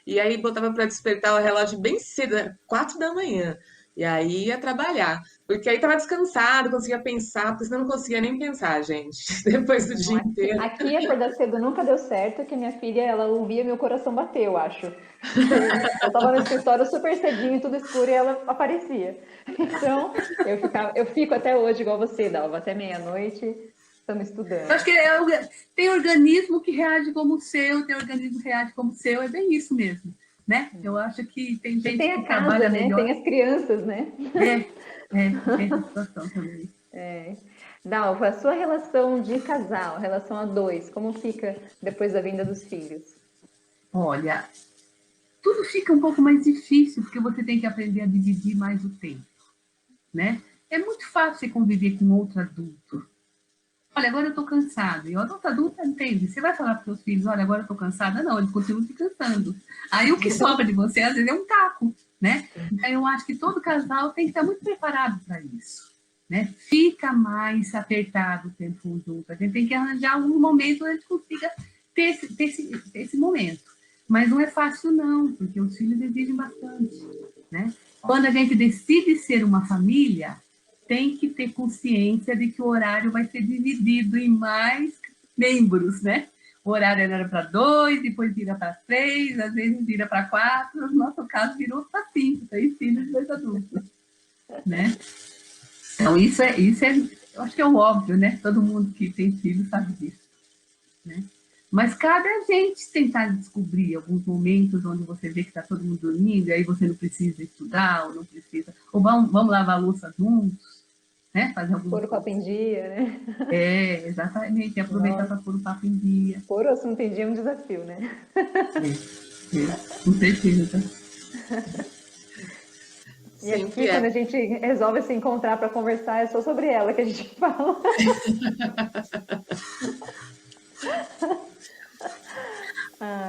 e aí botava para despertar o relógio bem cedo, 4 da manhã. E aí ia trabalhar, porque aí estava descansado, conseguia pensar, porque senão não conseguia nem pensar, gente, depois do Não, dia aqui, inteiro. aqui acordar cedo nunca deu certo, que minha filha, ela ouvia meu coração bater, eu acho. Eu tava no escritório super cedinho, tudo escuro, e ela aparecia. Então, eu fico até hoje igual você, Dalva, até meia-noite, estamos Eu acho estudando. que tem organismo que reage como o seu, tem organismo que reage como o seu, é bem isso mesmo, né? Eu acho que tem E gente tem que a casa, trabalha né? Tem melhor. as crianças, né? Tem essa situação também. Dalva, a sua relação de casal, relação a dois, como fica depois da vinda dos filhos? Olha, tudo fica um pouco mais difícil, porque você tem que aprender a dividir mais o tempo, né? É muito fácil você conviver com outro adulto. Olha, agora eu estou cansada. E o adulto entende. Você vai falar para os seus filhos, olha, agora eu estou cansada? Não, eles continuam se cansando. Aí o que sobra de você, às vezes, é um caco, né? Então, eu acho que todo casal tem que estar muito preparado para isso, né? Fica mais apertado o tempo junto. A gente tem que arranjar algum momento onde a gente consiga ter esse momento. Mas não é fácil, não, porque os filhos exigem bastante, né? Quando a gente decide ser uma família, tem que ter consciência de que o horário vai ser dividido em mais membros, né? O horário era para 2, depois vira para 3, às vezes vira para 4, no nosso caso virou para 5, 3 filhos e 2 adultos, né? Então, eu acho que é o óbvio, né? Todo mundo que tem filho sabe disso, né? Mas cabe a gente tentar descobrir alguns momentos onde você vê que está todo mundo dormindo, e aí você não precisa estudar, ou não precisa, ou vamos lavar a louça juntos, né? Fazer alguma Pôr o papo coisa. em dia, né? Exatamente, e aproveitar para Nossa, pôr o papo em dia. pôr o assunto em dia é um desafio, né? Com certeza. E Sempre aqui, quando é. a gente resolve se encontrar para conversar, é só sobre ela que a gente fala.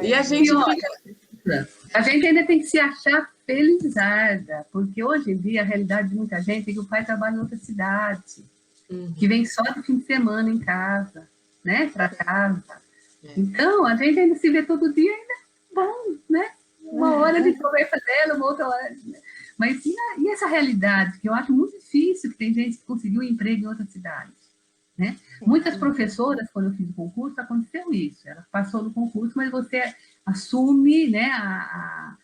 E Ai, a E gente gente. fica. olha, a gente ainda tem que se achar felizarda, porque hoje em dia a realidade de muita gente é que o pai trabalha em outra cidade, que vem só de fim de semana em casa, né, para casa. Então, a gente ainda se vê todo dia, ainda é bom, né? Uma hora de conversa dela, uma outra hora. Né? Mas e essa realidade, que eu acho muito difícil, que tem gente que conseguiu um emprego em outra cidade, né? Muitas professoras, quando eu fiz o concurso, aconteceu isso. Ela passou no concurso, mas você assume, né,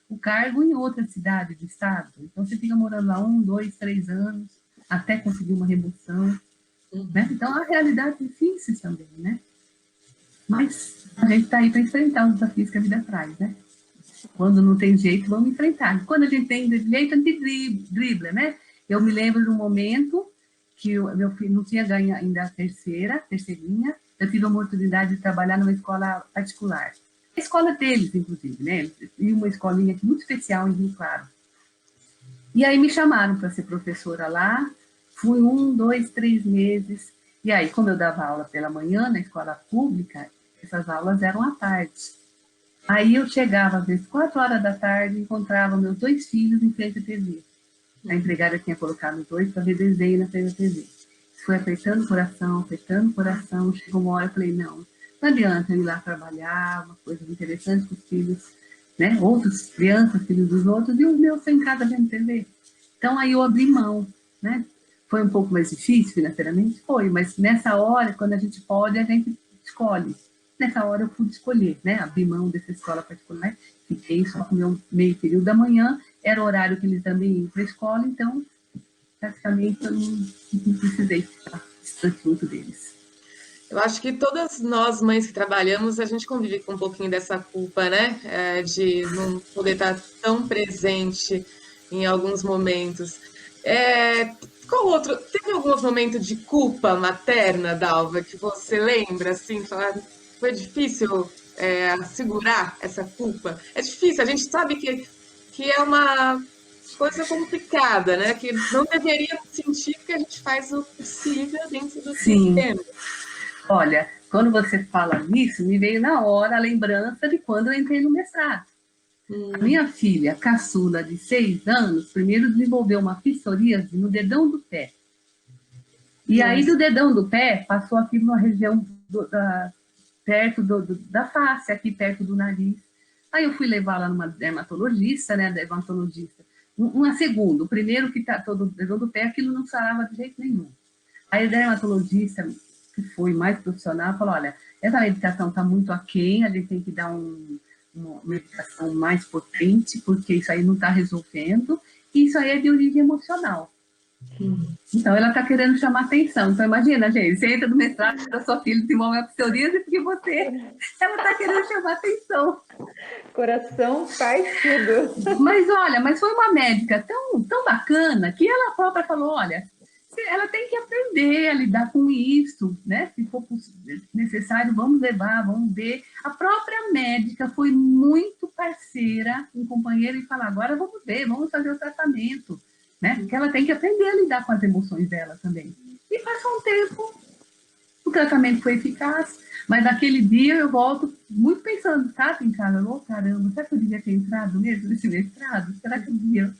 o cargo em outra cidade do estado. Então, você fica morando lá 1, 2, 3 anos, até conseguir uma remoção. Né? Então, a realidade é difícil também, né? Mas a gente está aí para enfrentar os desafios que a vida traz, né? Quando não tem jeito, vamos enfrentar. Quando a gente tem jeito, a gente dribla, né? Eu me lembro de um momento que meu filho não tinha ganho ainda a terceirinha, eu tive a oportunidade de trabalhar numa escola particular. A escola deles, inclusive, né? E uma escolinha muito especial em Rio Claro. E aí me chamaram para ser professora lá, fui 1, 2, 3 meses, e aí, como eu dava aula pela manhã na escola pública, essas aulas eram à tarde. Aí eu chegava, às vezes, 4 horas da tarde, encontrava meus 2 filhos em frente à TV. A empregada tinha colocado os 2 para ver desenho na frente da TV. Isso foi apertando o coração. Chegou uma hora, eu falei, não adianta eu ir lá trabalhar, uma coisa interessante com os filhos, né? Outras crianças, filhos dos outros, e os meus em casa vendo TV. Então, aí eu abri mão, né? Foi um pouco mais difícil financeiramente? Foi, mas nessa hora, quando a gente pode, a gente escolhe. Nessa hora eu pude escolher, né? Abrir mão dessa escola particular, fiquei só com o meu meio período da manhã, era o horário que eles também iam para a escola, então, praticamente, eu não precisei ficar distante muito deles. Eu acho que todas nós, mães que trabalhamos, a gente convive com um pouquinho dessa culpa, né? De não poder estar tão presente em alguns momentos. É, Qual outro? Teve algum outro momento de culpa materna, Dalva, que você lembra, assim, falar, foi difícil segurar essa culpa? É difícil, a gente sabe que é uma coisa complicada, né? Que não deveríamos sentir porque a gente faz o possível dentro do que Sim. temos. Olha, quando você fala nisso, me veio na hora a lembrança de quando eu entrei no mestrado. A minha filha, caçula de 6 anos, primeiro desenvolveu uma psoríase no dedão do pé. E aí, do Nossa. dedão do pé, passou aqui numa região perto da face, aqui perto do nariz. Aí eu fui levar lá numa dermatologista, né? Dermatologista. Uma segunda, o primeiro que tá todo o dedão do pé, aquilo não sarava de jeito nenhum. Aí a dermatologista, que foi mais profissional, falou: olha, essa medicação está muito aquém, a gente tem que dar uma medicação mais potente, porque isso aí não está resolvendo, e isso aí é de origem emocional. Então, ela está querendo chamar atenção. Então, imagina, gente, você entra no mestrado da sua filha desenvolve uma psoríase porque ela está querendo chamar atenção. Coração faz tudo. Mas, olha, mas foi uma médica tão bacana que ela própria falou, olha, ela tem que aprender a lidar com isso, né? Se for necessário, vamos levar, vamos ver. A própria médica foi muito parceira, um companheiro, e falar, agora vamos ver, vamos fazer o tratamento, né? Porque ela tem que aprender a lidar com as emoções dela também. E passou um tempo, o tratamento foi eficaz, mas naquele dia eu volto muito pensando, sabe, em casa, oh, caramba, será que eu devia ter entrado mesmo nesse mestrado? Será que eu devia,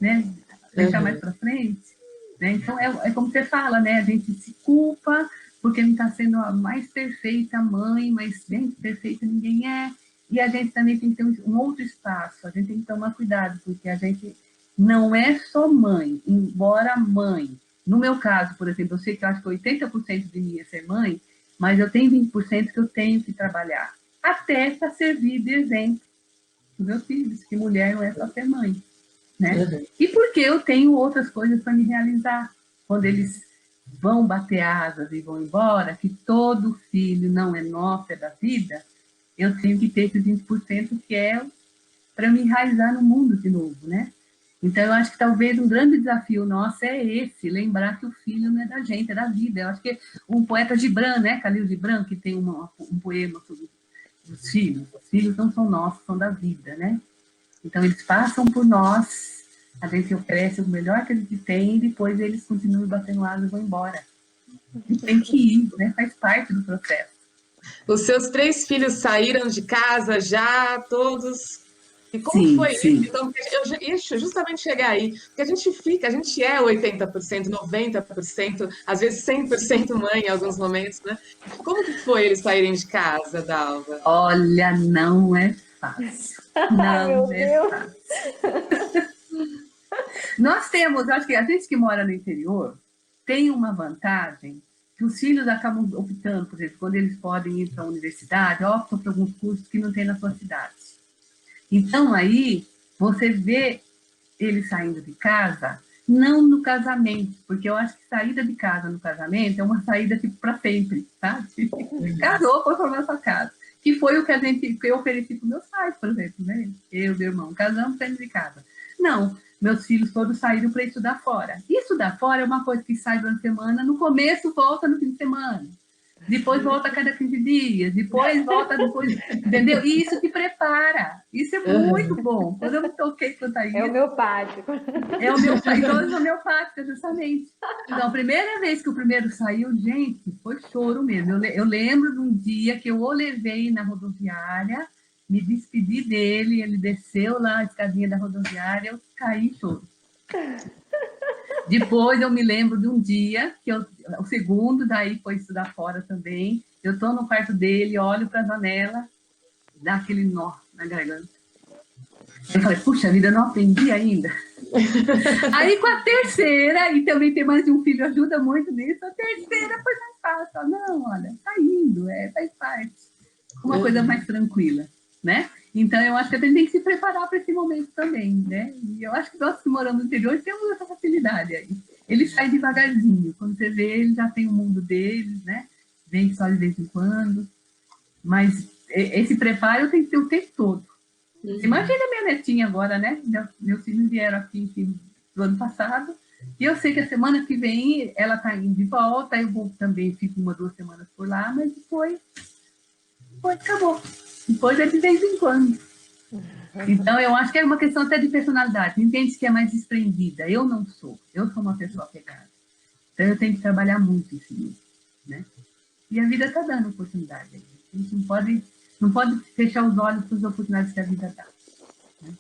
né, deixar mais para frente? Né? Então, é como você fala, né? A gente se culpa porque não está sendo a mais perfeita mãe, mas bem perfeita ninguém é. E a gente também tem que ter um outro espaço, a gente tem que tomar cuidado, porque a gente não é só mãe, embora mãe. No meu caso, por exemplo, eu sei que eu acho que 80% de mim é ser mãe, mas eu tenho 20% que eu tenho que trabalhar, até para servir de exemplo para os meus filhos, que mulher não é só ser mãe. Né? E porque eu tenho outras coisas para me realizar. Quando eles vão bater asas e vão embora, que todo filho não é nosso, é da vida, eu tenho que ter esses 20% que é para me enraizar no mundo de novo, né? Então, eu acho que talvez um grande desafio nosso é esse, lembrar que o filho não é da gente, é da vida. Eu acho que um poeta Gibran, né, Khalil Gibran, que tem um poema sobre os filhos não são nossos, são da vida, né? Então, eles passam por nós, a gente oferece o melhor que a gente tem e depois eles continuam batendo asas e vão embora. E tem que ir, né? Faz parte do processo. Os seus 3 filhos saíram de casa já, todos. E como Sim, foi isso? sim. Então, eu ia justamente chegar aí, porque a gente é 80%, 90%, às vezes 100% mãe em alguns momentos, né? Como que foi eles saírem de casa, Dalva? Olha, não é fácil. Ai, Não meu é Deus. fácil. Nós temos, acho que a gente que mora no interior tem uma vantagem que os filhos acabam optando, por exemplo, quando eles podem ir para a universidade, optam por alguns cursos que não tem na sua cidade. Então, aí, você vê ele saindo de casa, não no casamento, porque eu acho que saída de casa no casamento é uma saída tipo para sempre, sabe? Casou, foi formar sua casa. Que foi o que eu ofereci para meus pais, por exemplo, né? Eu e meu irmão, casamos, saímos de casa. Não, meus filhos todos saíram para estudar fora. E estudar fora é uma coisa que sai durante a semana, no começo volta no fim de semana. Depois volta a cada 15 dias, depois volta depois, entendeu? E isso te prepara. Isso é muito bom. Quando eu me toquei quanto a É isso, homeopático. é o meu pai, idoso homeopática, justamente. Então, a primeira vez que o primeiro saiu, gente, foi choro mesmo. Eu lembro de um dia que eu o levei na rodoviária, me despedi dele, ele desceu lá a escadinha da rodoviária, eu caí em choro. Depois eu me lembro de um dia, o segundo daí foi estudar fora também, eu estou no quarto dele, olho para a janela, dá aquele nó na garganta. Eu falei, puxa vida, eu não aprendi ainda. Aí com a terceira, e também ter mais de um filho ajuda muito nisso, a terceira foi mais fácil. Não, olha, tá indo, faz parte. Uma coisa mais tranquila, né? Então eu acho que a gente tem que se preparar para esse momento também, né? E eu acho que nós que moramos no interior temos essa facilidade aí. Eles saem devagarzinho. Quando você vê, eles já têm o mundo deles, né? Vem só de vez em quando. Mas esse preparo tem que ter o tempo todo. Imagina a minha netinha agora, né? Meus filhos vieram aqui do ano passado, E eu sei que a semana que vem ela está indo de volta, eu vou também, fico 1, 2 semanas por lá, mas depois acabou. Depois é de vez em quando. Então, eu acho que é uma questão até de personalidade. Tem gente que é mais desprendida. Eu não sou. Eu sou uma pessoa apegada. Então, eu tenho que trabalhar muito em si, né? E a vida está dando oportunidade. A gente não pode fechar os olhos para as oportunidades que a vida dá. Né?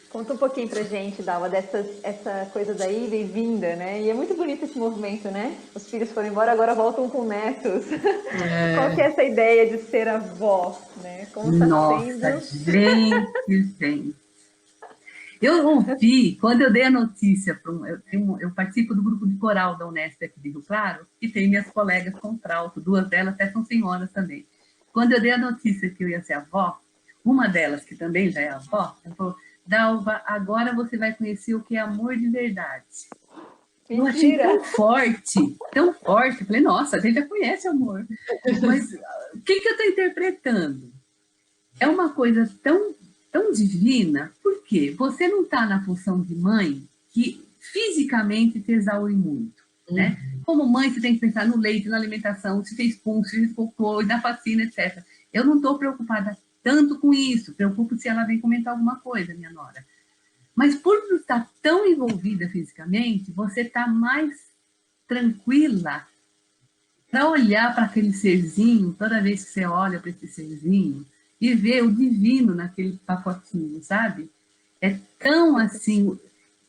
Conta um pouquinho pra gente, Dalva, essa coisa da ida e vinda, né? E é muito bonito esse movimento, né? Os filhos foram embora, agora voltam com netos. Qual que é essa ideia de ser avó, né? Como está Nossa, sendo? gente. Eu ouvi, quando eu dei a notícia, eu participo do grupo de coral da Unesp aqui de Rio Claro, e tem minhas colegas contralto, 2 delas até são senhoras também. Quando eu dei a notícia que eu ia ser avó, uma delas, que também já é avó, ela falou, Dalva, agora você vai conhecer o que é amor de verdade. Mentira. Eu achei tão forte, tão forte. Eu falei, nossa, a gente já conhece amor. Mas o que eu estou interpretando? É uma coisa tão divina, porque você não está na função de mãe que fisicamente te exaure muito, né? Como mãe, você tem que pensar no leite, na alimentação, se fez pum, se fez cocô, na vacina, etc. Eu não estou preocupada tanto com isso, preocupo se ela vem comentar alguma coisa, minha nora. Mas por não estar tão envolvida fisicamente, você está mais tranquila para olhar para aquele serzinho, toda vez que você olha para esse serzinho, e ver o divino naquele pacotinho, sabe? É tão assim.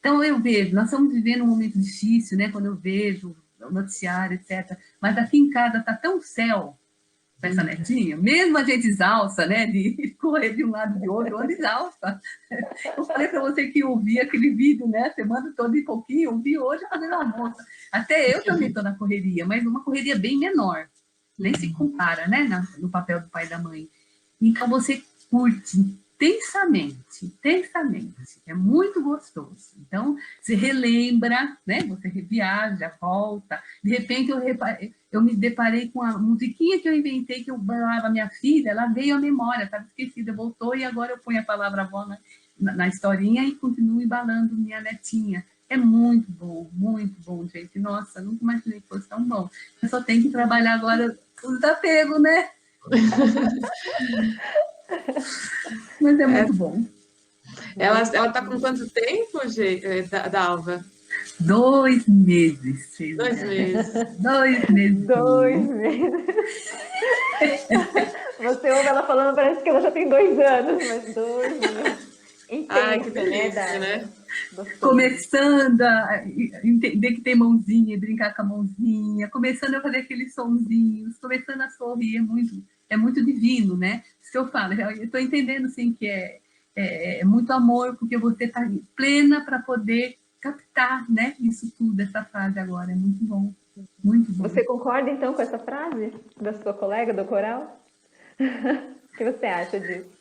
Então eu vejo, nós estamos vivendo um momento difícil, né? Quando eu vejo o noticiário, etc. Mas aqui em casa está tão céu com essa netinha, mesmo a gente exausta, né? De correr de um lado e de outro, anda exausta. Eu falei para você que eu vi aquele vídeo, né? Semana toda e pouquinho, eu vi hoje fazendo almoço. Até eu também estou na correria, mas uma correria bem menor. Nem se compara, né? No papel do pai e da mãe. Então você curte intensamente. É muito gostoso. Então, você relembra, né? Você viaja, volta. De repente, eu me deparei com a musiquinha que eu inventei, que eu falava minha filha, ela veio à memória, estava esquecida, voltou, e agora eu ponho a palavra avó na historinha e continuo embalando minha netinha. É muito bom, gente. Nossa, nunca imaginei que fosse tão bom. Eu só tenho que trabalhar agora o desapego, né? Mas é muito bom. Ela está com quanto tempo, Dalva? 2 meses. 2 meses. 2 meses. 2 meses. Você ouve ela falando, parece que ela já tem 2 anos, mas 2 meses. Ai, que Intenso, delícia, né? Começando a entender que tem mãozinha, brincar com a mãozinha, começando a fazer aqueles sonzinhos, começando a sorrir, é muito divino, né? Isso que eu falo, eu estou entendendo, sim, que é muito amor, porque você está plena para poder captar, né, isso tudo, essa fase agora, é muito bom, muito bom. Você concorda, então, com essa frase da sua colega do coral? O que você acha disso?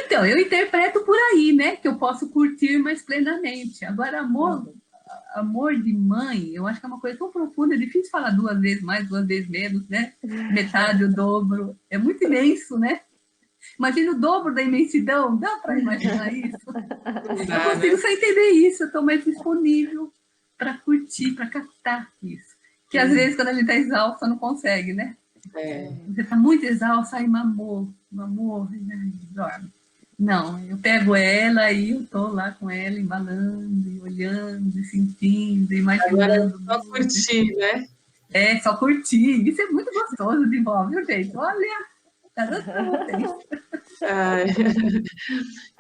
Então, eu interpreto por aí, né, que eu posso curtir mais plenamente. Agora, amor de mãe, eu acho que é uma coisa tão profunda, é difícil falar 2 vezes mais, 2 vezes menos, né? Metade, o dobro, é muito imenso, né? Imagina o dobro da imensidão, dá para imaginar isso? Eu consigo só entender isso, eu estou mais disponível para curtir, para captar isso. Que às vezes, quando a gente está exausta, não consegue, né? Você está muito exausta, aí mamou, dorme. Não, eu pego ela e eu estou lá com ela, embalando, e olhando, e sentindo, imaginando. Agora só curtir, né? Só curtir. Isso é muito gostoso de vó, viu, gente? Olha, tá dando para vocês. Ai,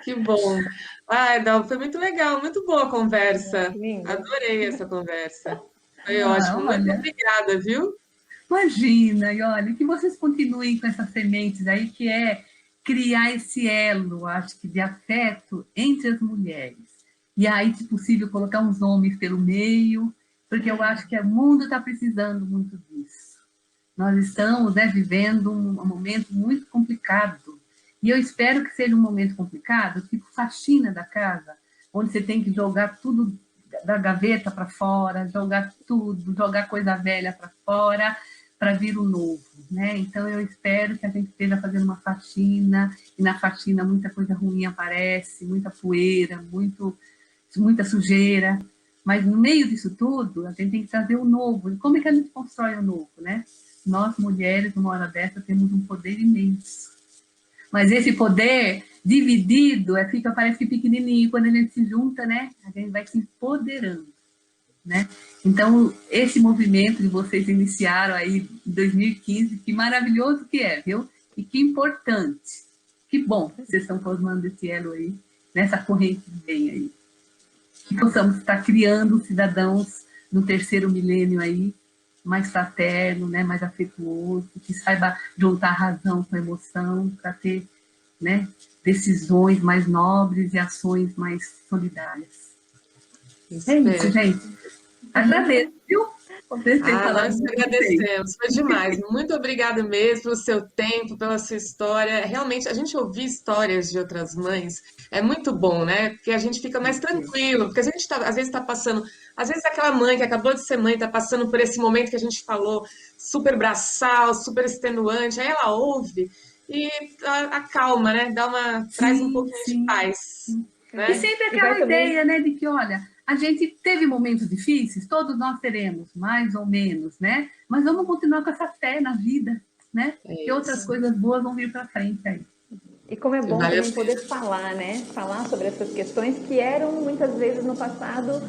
que bom. Ai, Dal, foi muito legal, muito boa a conversa. Adorei essa conversa. Foi ótimo. Muito Olha, obrigada, viu? imagina, e olha, que vocês continuem com essas sementes aí, que é criar esse elo, acho que, de afeto entre as mulheres. E aí, se possível, colocar uns homens pelo meio, porque eu acho que o mundo está precisando muito disso. Nós estamos, né, vivendo um momento muito complicado. E eu espero que seja um momento complicado, tipo faxina da casa, onde você tem que jogar tudo da gaveta para fora, jogar tudo, jogar coisa velha para fora, para vir o novo, né? Então eu espero que a gente esteja fazendo uma faxina, e na faxina muita coisa ruim aparece, muita poeira, muito muita sujeira, mas no meio disso tudo, a gente tem que trazer o novo. E como é que a gente constrói o novo, né? Nós, mulheres, numa hora dessa, temos um poder imenso. Mas esse poder dividido parece que pequenininho. Quando a gente se junta, né? A gente vai se empoderando, né? Então, esse movimento que vocês iniciaram aí em 2015, que maravilhoso que é, viu? E que importante. Que bom que vocês estão formando esse elo aí, nessa corrente de bem aí. Que possamos estar criando cidadãos no terceiro milênio aí, mais fraterno, né, mais afetuoso, que saiba juntar razão com emoção para ter, né, decisões mais nobres e ações mais solidárias. É isso, gente. Agradeço, viu? Nós que agradecemos, foi demais. Muito obrigada mesmo pelo seu tempo, pela sua história. Realmente, a gente ouvir histórias de outras mães é muito bom, né? Porque a gente fica mais tranquilo, porque a gente às vezes está passando, às vezes aquela mãe que acabou de ser mãe está passando por esse momento que a gente falou, super braçal, super extenuante, aí ela ouve e acalma, né? Traz um pouquinho de paz, né? E sempre aquela ideia, né, de que, olha, a gente teve momentos difíceis, todos nós teremos, mais ou menos, né? Mas vamos continuar com essa fé na vida, né? Que outras coisas boas vão vir para frente aí. E como é bom também poder falar, né? Falar sobre essas questões que eram, muitas vezes, no passado,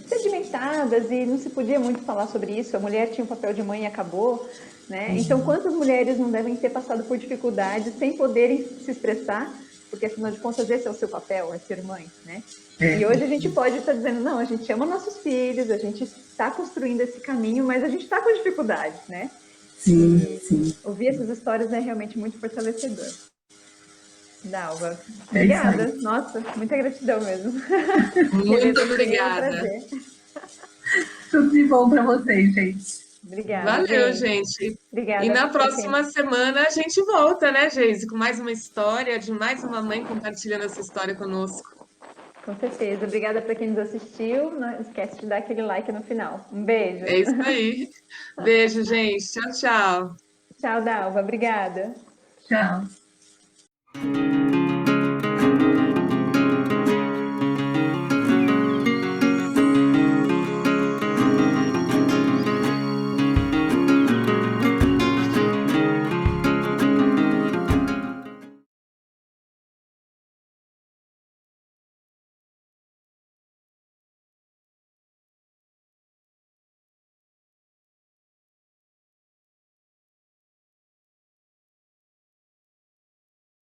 sedimentadas e não se podia muito falar sobre isso. A mulher tinha o papel de mãe e acabou, né? Então, quantas mulheres não devem ter passado por dificuldades sem poderem se expressar? Porque, afinal de contas, esse é o seu papel, é ser mãe, né? E hoje a gente pode estar dizendo, não, a gente ama nossos filhos, a gente está construindo esse caminho, mas a gente está com dificuldade, né? Sim. Ouvir essas histórias é realmente muito fortalecedor. Dalva, obrigada. Nossa, muita gratidão mesmo. Muito obrigada. Tudo de bom para vocês, gente. Obrigada, Valeu, gente. Obrigada. E na próxima semana a gente volta, né, Geise? Com mais uma história, de mais uma mãe compartilhando essa história conosco. Com certeza. Obrigada para quem nos assistiu. Não esquece de dar aquele like no final. Um beijo. É isso aí. Beijo, gente. Tchau, tchau. Tchau, Dalva. Obrigada. Tchau.